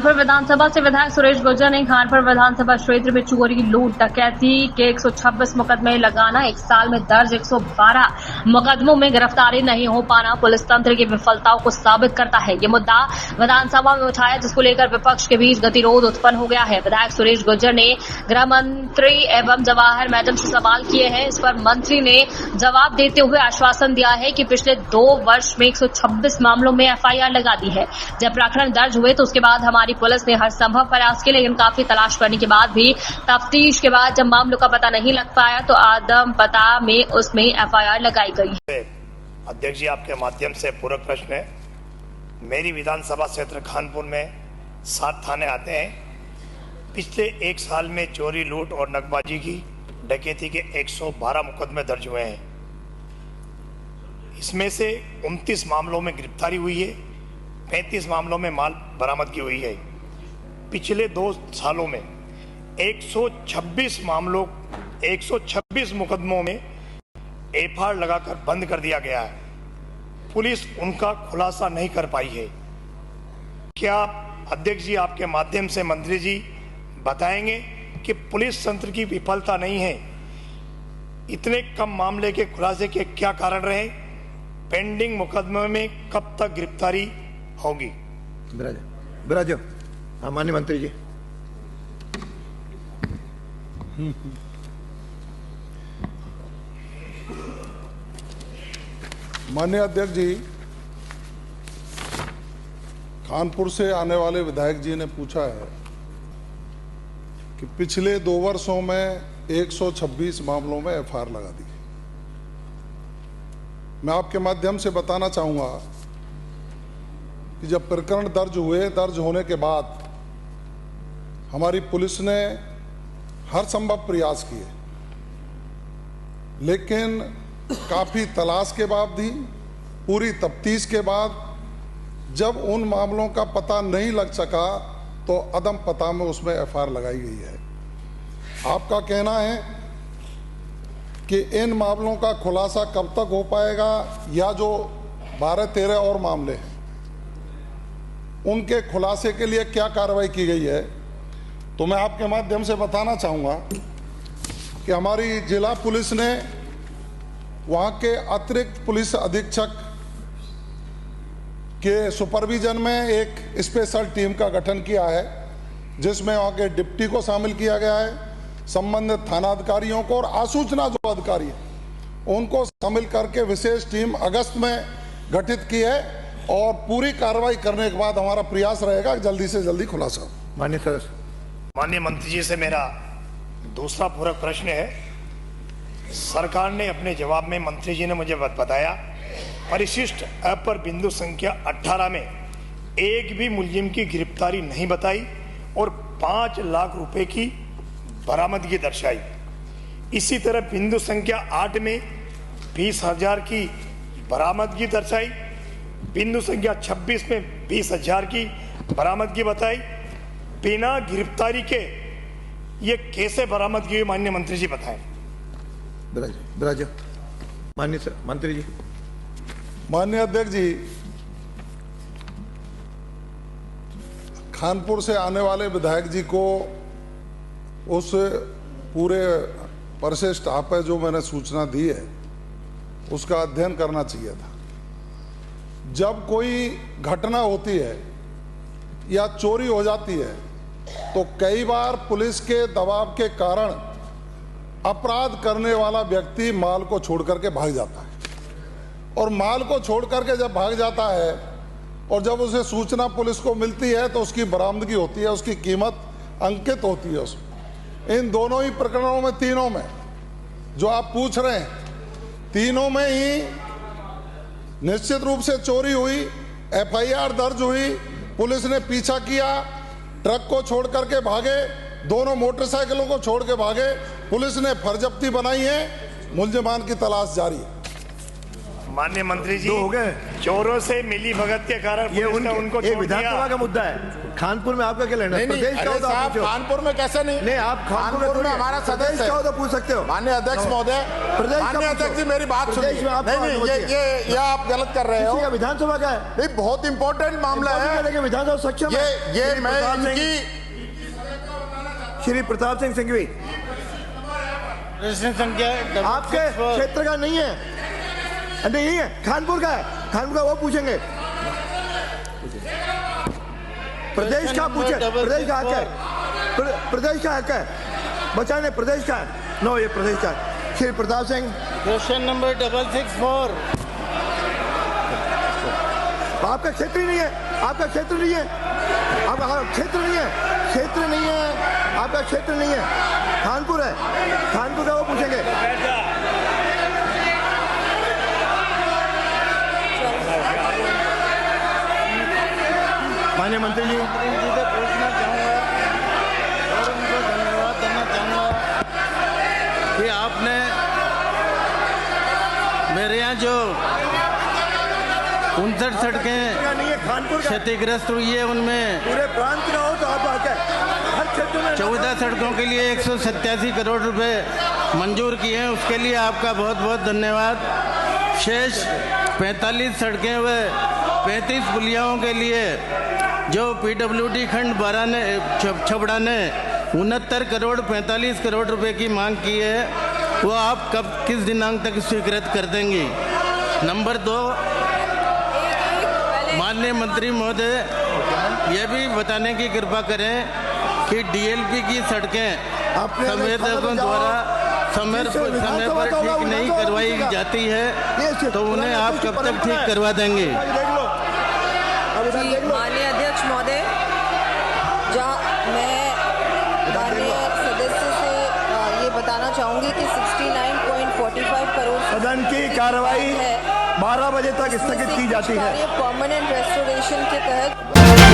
खानपुर विधानसभा से विधायक सुरेश गुर्जर ने खानपुर विधानसभा क्षेत्र में चोरी, लूट, डकैती के 126 मुकदमे लगाना, एक साल में दर्ज 112 मुकदमों में गिरफ्तारी नहीं हो पाना पुलिस तंत्र की विफलताओं को साबित करता है। ये मुद्दा विधानसभा में उठाया, जिसको लेकर विपक्ष के बीच गतिरोध उत्पन्न हो गया है। विधायक सुरेश गुर्जर ने गृह मंत्री एवं जवाहर मैडम से सवाल किए हैं। इस पर मंत्री ने जवाब देते हुए आश्वासन दिया है कि पिछले 2 वर्ष में 126 मामलों में एफआईआर लगा दी है। जब प्रकरण दर्ज हुए तो उसके बाद हमारी पुलिस ने हर संभव प्रयास किए, लेकिन काफी तलाश करने के बाद भी तफ्तीश के बाद जब मामलों का पता नहीं लग पाया तो आदम पता में उसमें एफआईआर लगाई गई। अध्यक्ष जी, आपके माध्यम से पूरक प्रश्न है। मेरी विधानसभा क्षेत्र खानपुर में 7 थाने आते हैं। पिछले 1 साल में चोरी, लूट और नकबाजी की डकैती के 112 मुकदमे दर्ज हुए हैं। इसमें से 29 मामलों में गिरफ्तारी हुई है, 35 मामलों में माल बरामदगी हुई है। पिछले 2 सालों में 126 मुकदमों में एफआईआर लगाकर बंद कर दिया गया है। पुलिस उनका खुलासा नहीं कर पाई है। क्या अध्यक्ष जी आपके माध्यम से मंत्री जी बताएंगे कि पुलिस तंत्र की विफलता नहीं है, इतने कम मामले के खुलासे के क्या कारण रहे, पेंडिंग मुकदमे में कब तक गिरफ्तारी होगी? बिराजो। हाँ, माननीय मंत्री जी। माननीय अध्यक्ष जी, कानपुर से आने वाले विधायक जी ने पूछा है कि पिछले 2 वर्षों में 126 मामलों में एफआईआर लगा दी। मैं आपके माध्यम से बताना चाहूंगा कि जब प्रकरण दर्ज होने के बाद हमारी पुलिस ने हर संभव प्रयास किए, लेकिन काफ़ी तलाश के बाद भी, पूरी तफ्तीश के बाद जब उन मामलों का पता नहीं लग सका तो अदम पता में उसमें एफआईआर लगाई गई है। आपका कहना है कि इन मामलों का खुलासा कब तक हो पाएगा, या जो 12-13 और मामले हैं उनके खुलासे के लिए क्या कार्रवाई की गई है, तो मैं आपके माध्यम से बताना चाहूँगा कि हमारी जिला पुलिस ने वहाँ के अतिरिक्त पुलिस अधीक्षक के सुपरविजन में एक स्पेशल टीम का गठन किया है, जिसमें वहाँ के डिप्टी को शामिल किया गया है, संबंधित थानाधिकारियों को और आसूचना जो अधिकारी हैं उनको शामिल करके विशेष टीम अगस्त में गठित की है, और पूरी कार्रवाई करने के बाद हमारा प्रयास रहेगा जल्दी से जल्दी खुलासा। माननीय मंत्री जी से मेरा दूसरा पूरक प्रश्न है। सरकार ने अपने जवाब में, मंत्री जी ने मुझे बताया, परिशिष्ट ऐप पर बिंदु संख्या 18 में एक भी मुलजिम की गिरफ्तारी नहीं बताई और 5 लाख रुपए की बरामदगी दर्शाई। इसी तरह बिंदु संख्या 8 में 20,000 की बरामदगी दर्शाई। बिंदु संख्या 26 में 20,000 की बरामदगी बताई। बिना गिरफ्तारी के ये कैसे बरामदगी हुई, माननीय मंत्री जी बताएं। बिराजो। माननीय मंत्री जी। माननीय अध्यक्ष जी, खानपुर से आने वाले विधायक जी को उस पूरे परिशिष्ट ऐप पे जो मैंने सूचना दी है उसका अध्ययन करना चाहिए था। जब कोई घटना होती है या चोरी हो जाती है तो कई बार पुलिस के दबाव के कारण अपराध करने वाला व्यक्ति माल को छोड़ करके भाग जाता है, और माल को छोड़ करके जब भाग जाता है और जब उसे सूचना पुलिस को मिलती है तो उसकी बरामदगी होती है, उसकी कीमत अंकित होती है उसमें। इन दोनों ही प्रकरणों में, तीनों में जो आप पूछ रहे हैं, तीनों में ही निश्चित रूप से चोरी हुई, एफआईआर दर्ज हुई, पुलिस ने पीछा किया, ट्रक को छोड़ करके भागे, दोनों मोटरसाइकिलों को छोड़ के भागे, पुलिस ने फर्जब्ती बनाई है, मुल्जिमान की तलाश जारी है। माननीय मंत्री जी, दो हो गए। चोरों से मिली भगत के कारण ये पुलिस ने उनको ये छोड़ विधानसभा दिया। का मुद्दा है। खानपुर में आपका क्या लेना है? नहीं, प्रदेश का हो अरे तो आप साहब, पूछो। कानपुर में कैसे नहीं? नहीं, आप कानपुर में हमारा प्रदेश सदस्य का हो है। तो पूछ सकते हो। माननीय अध्यक्ष महोदय, प्रदेश का माननीय पूछो। अध्यक्ष जी मेरी बात सुनिए। प्रदेश में आपका नहीं, अनुमति ये आप गलत कर रहे हो। किसी का विधानसभा का है। नहीं, बहुत इंपॉर्टेंट मामला है। लेकिन विधानसभा सक्षम है। ये श्री मैं प्रताप सिंह- इनकी श्री प्रताप सिंह सिंघवी प्रश्न संख्या आपके क्षेत्र का नहीं है। नहीं है, खानपुर का है। खानपुर का वो पूछेंगे। प्रदेश का पूछे, प्रदेश का हक है। प्रदेश का हक है, बचाने प्रदेश का है। नो, ये प्रदेश का है। Shri Pratap Singh, question number 664। आपका क्षेत्र ही नहीं है। आपका क्षेत्र नहीं है। आपका क्षेत्र नहीं है। क्षेत्र नहीं है, आपका क्षेत्र नहीं है। खानपुर है। खानपुर का वो पूछेंगे। माननीय मंत्री जी, जी से पूछना चाहूँगा और उनको धन्यवाद देना चाहूँगा कि आपने मेरे यहाँ जो 59 सड़कें का नहीं है, खानपुर का। क्षतिग्रस्त हुई है उनमें पूरे प्रांत का हो तो आपका हक है। हर क्षेत्र में 14 सड़कों के लिए 187 करोड़ रुपए मंजूर किए हैं, उसके लिए आपका बहुत बहुत धन्यवाद। शेष 45 सड़कें व 35 पुलियाओं के लिए जो PWD खंड 12 ने छबड़ा ने 69 करोड़ 45 करोड़ रुपए की मांग की है, वो आप कब किस दिनांक तक स्वीकृत कर देंगी? नंबर 2, माननीय मंत्री महोदय, ये भी बताने की कृपा करें कि DLP की सड़कें संवेदकों द्वारा समय पर ठीक नहीं करवाई जाती है, तो उन्हें आप कब तक ठीक करवा देंगे? जी, माननीय अध्यक्ष महोदय, जहाँ मैं माननीय सदस्य से ये बताना चाहूँगी कि 69.45 करोड़ सदन की कार्रवाई 12 बजे तक स्थगित की जाती है। परमानेंट रेस्टोरेशन के तहत